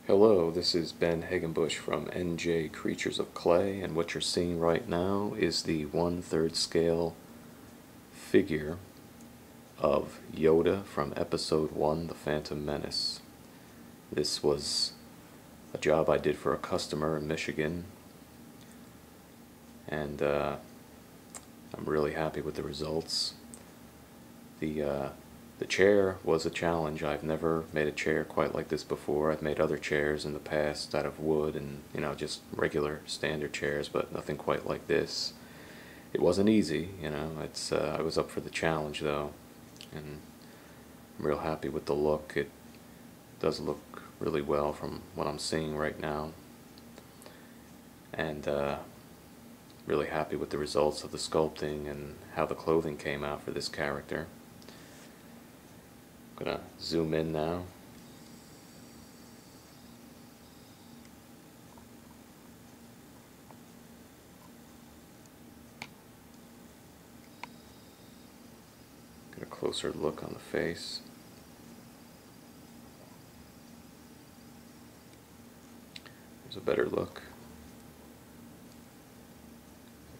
Hello, this is Ben Hagenbush from NJ Creatures of Clay, and what you're seeing right now is the 1/3 scale figure of Yoda from Episode 1, The Phantom Menace. This was a job I did for a customer in Michigan, and I'm really happy with the results. The chair was a challenge. I've never made a chair quite like this before. I've made other chairs in the past out of wood and, just regular standard chairs, but nothing quite like this. It wasn't easy, I was up for the challenge though, and I'm real happy with the look. It does look really well from what I'm seeing right now, and really happy with the results of the sculpting and how the clothing came out for this character. I'm gonna zoom in now. Get a closer look on the face. There's a better look.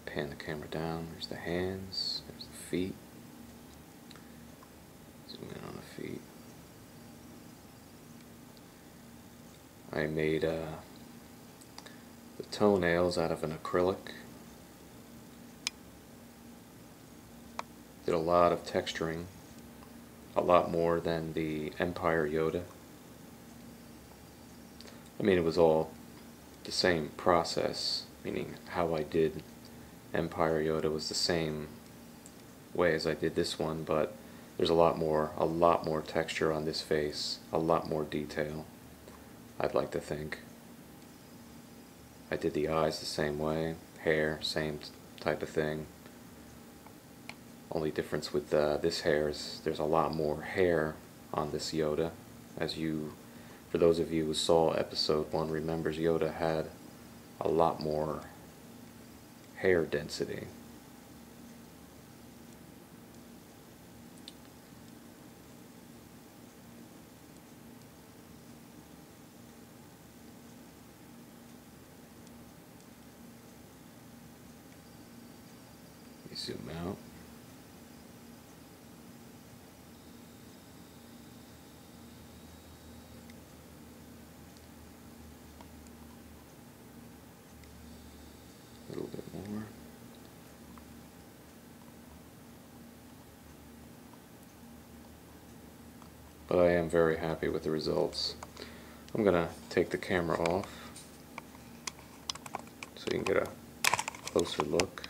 Pan the camera down. There's the hands. There's the feet. Zoom in on the feet. I made the toenails out of an acrylic. Did a lot of texturing, a lot more than the Empire Yoda. I mean, it was all the same process, meaning how I did Empire Yoda was the same way as I did this one, but there's a lot more texture on this face, a lot more detail, I'd like to think. I did the eyes the same way, hair, same type of thing. Only difference with this hair is there's a lot more hair on this Yoda. For those of you who saw Episode 1 remembers, Yoda had a lot more hair density. Let me zoom out. A little bit more. But I am very happy with the results. I'm gonna take the camera off so you can get a closer look.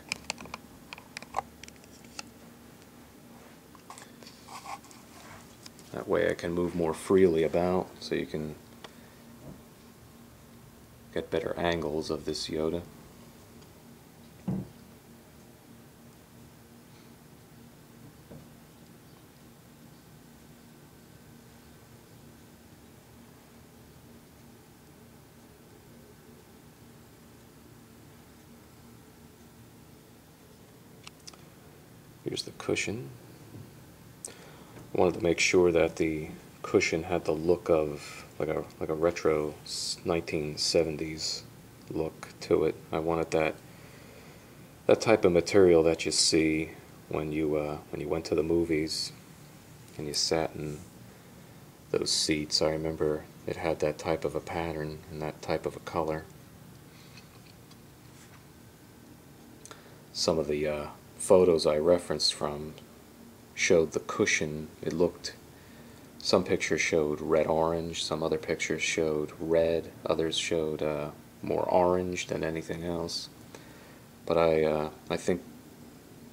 That way I can move more freely about so you can get better angles of this Yoda. Here's the cushion. I wanted to make sure that the cushion had the look of like a retro 1970s look to it. I wanted that type of material that you see when you went to the movies and you sat in those seats. I remember it had that type of a pattern and that type of a color. Some of the photos I referenced from showed the cushion. Some pictures showed red-orange, some other pictures showed red, others showed more orange than anything else. But I think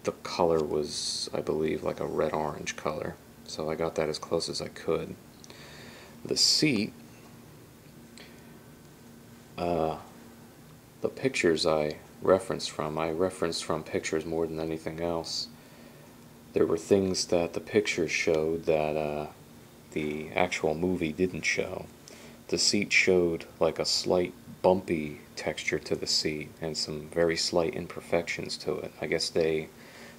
the color was, I believe, like a red-orange color. So I got that as close as I could. The seat, the pictures I referenced from pictures more than anything else. There were things that the pictures showed that the actual movie didn't show. The seat showed like a slight bumpy texture to the seat and some very slight imperfections to it. I guess maybe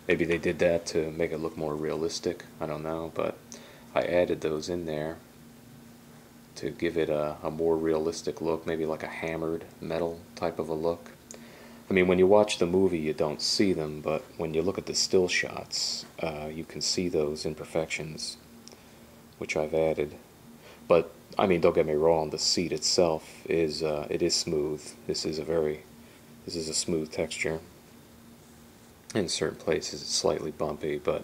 they did that to make it look more realistic. I don't know, but I added those in there to give it a more realistic look, maybe like a hammered metal type of a look. I mean, when you watch the movie, you don't see them, but when you look at the still shots, you can see those imperfections, which I've added. But I mean, don't get me wrong, the seat itself is it is smooth. This is a smooth texture. In certain places, it's slightly bumpy, but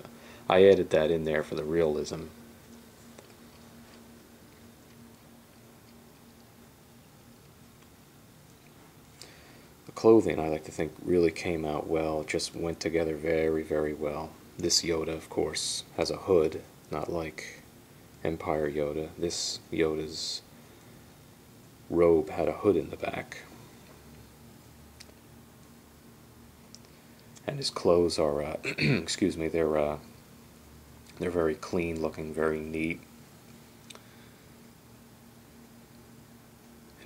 I added that in there for the realism. Clothing, I like to think, really came out well. It just went together very, very well. This Yoda, of course, has a hood, not like Empire Yoda. This Yoda's robe had a hood in the back. And his clothes are, excuse me, they're very clean looking, very neat.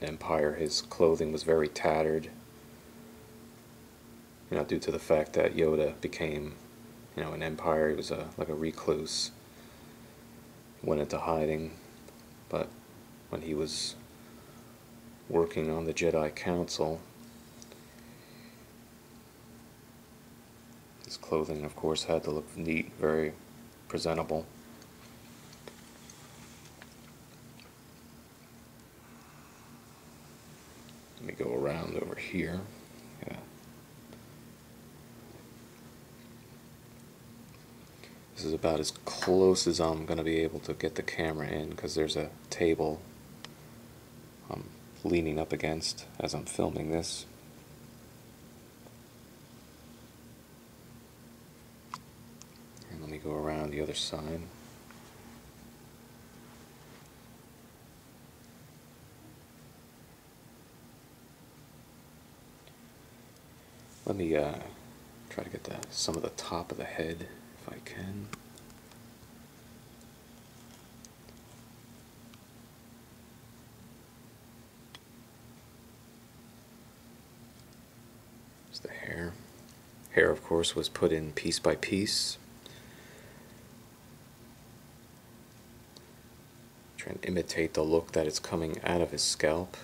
In Empire, his clothing was very tattered. You know, due to the fact that Yoda became, you know, an Empire, he was like a recluse, went into hiding, but when he was working on the Jedi Council, his clothing, of course, had to look neat, very presentable. Let me go around over here. Yeah. This is about as close as I'm going to be able to get the camera in, because there's a table I'm leaning up against as I'm filming this. And let me go around the other side. Let me try to get some of the top of the head if I can. There's the hair. Hair, of course, was put in piece by piece. Try and imitate the look that is coming out of his scalp.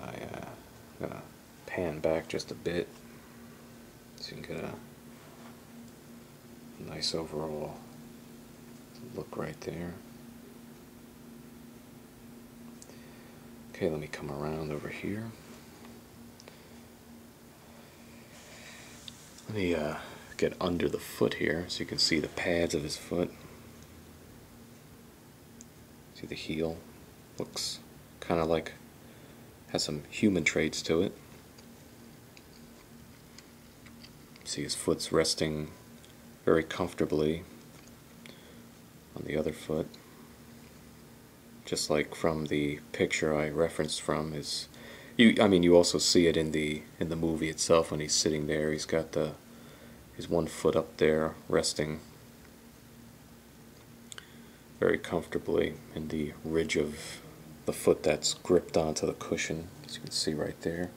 I'm gonna pan back just a bit so you can get a nice overall look right there. Okay, let me come around over here. Let me get under the foot here so you can see the pads of his foot. See the heel? Looks kind of like, has some human traits to it. See his foot's resting very comfortably on the other foot. Just like from the picture I referenced from, I mean, you also see it in the movie itself when he's sitting there. He's got his one foot up there resting very comfortably in the ridge of the foot that's gripped onto the cushion, as you can see right there.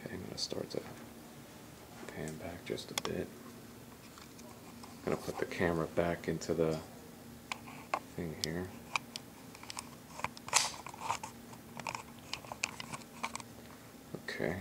I'm going to start to pan back just a bit. I'm going to put the camera back into the thing here. Okay.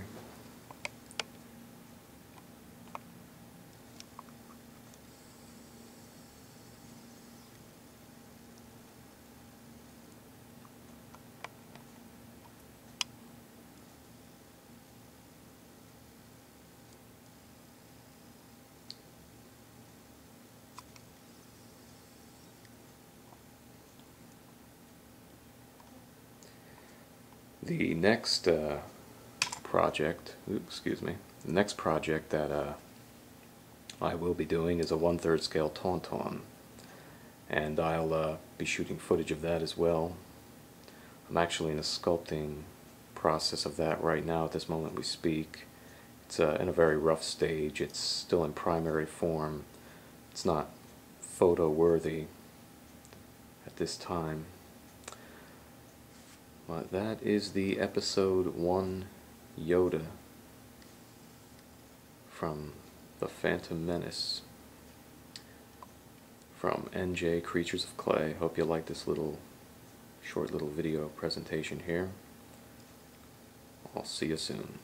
The next project, the next project that I will be doing is a 1/3 scale Tauntaun, and I'll be shooting footage of that as well. I'm actually in a sculpting process of that right now at this moment we speak. It's in a very rough stage. It's still in primary form. It's not photo worthy at this time. But that is the episode 1 Yoda from The Phantom Menace from NJ Creatures of Clay. Hope you like this short little video presentation here. I'll see you soon.